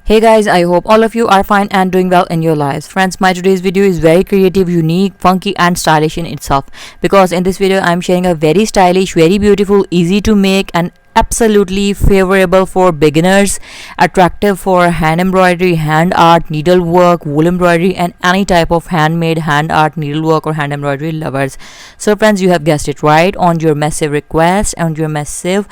Hey guys, I hope all of you are fine and doing well in your lives. Friends, my today's video is very creative, unique, funky and stylish in itself, because in this video I'm sharing a very stylish, very beautiful, easy to make and absolutely favorable for beginners, attractive for hand embroidery, hand art, needlework, wool embroidery and any type of handmade, hand art, needlework or hand embroidery lovers. So friends, you have guessed it right. On your massive request and your massive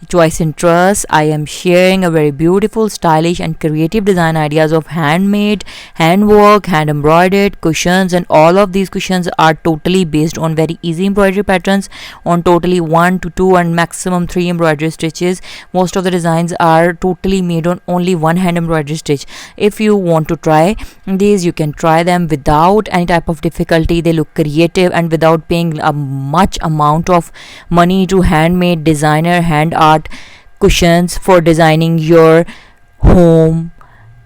choice in trust, I am sharing a very beautiful, stylish and creative design ideas of handmade, handwork, hand embroidered cushions, and all of these cushions are totally based on very easy embroidery patterns on totally 1 to 2 and maximum 3 embroidery stitches. Most of the designs are totally made on only one hand embroidery stitch. If you want to try these, you can try them without any type of difficulty. They look creative and without paying a much amount of money to handmade designer hand art cushions for designing your home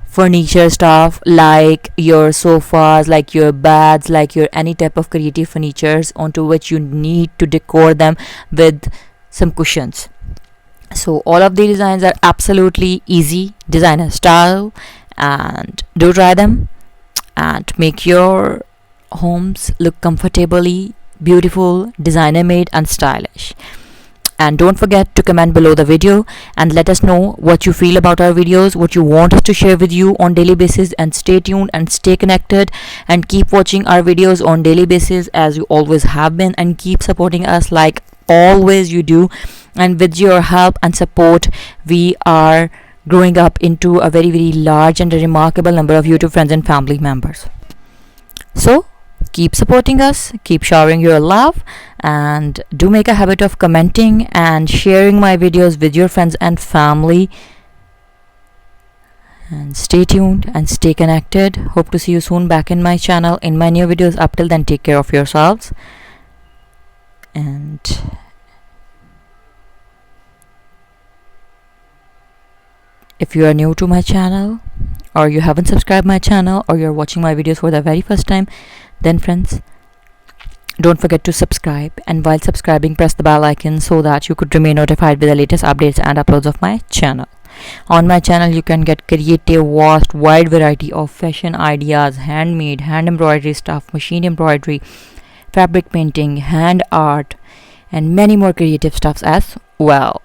furniture stuff, like your sofas, like your beds, like your any type of creative furnitures onto which you need to decor them with some cushions. So all of the designs are absolutely easy, designer style, and do try them and make your homes look comfortably beautiful, designer made and stylish. And don't forget to comment below the video and let us know what you feel about our videos, what you want us to share with you on daily basis, and stay tuned and stay connected and keep watching our videos on daily basis as you always have been, and keep supporting us like always you do. And with your help and support, we are growing up into a very large and a remarkable number of YouTube friends and family members. So keep supporting us, keep showering your love, and do make a habit of commenting and sharing my videos with your friends and family. And stay tuned and stay connected. Hope to see you soon back in my channel in my new videos. Up till then, take care of yourselves. And if you are new to my channel, or you haven't subscribed my channel, or you're watching my videos for the very first time, then friends, don't forget to subscribe, and while subscribing press the bell icon so that you could remain notified with the latest updates and uploads of my channel. On my channel you can get creative, vast, wide variety of fashion ideas, handmade, hand embroidery stuff, machine embroidery, fabric painting, hand art and many more creative stuffs as well.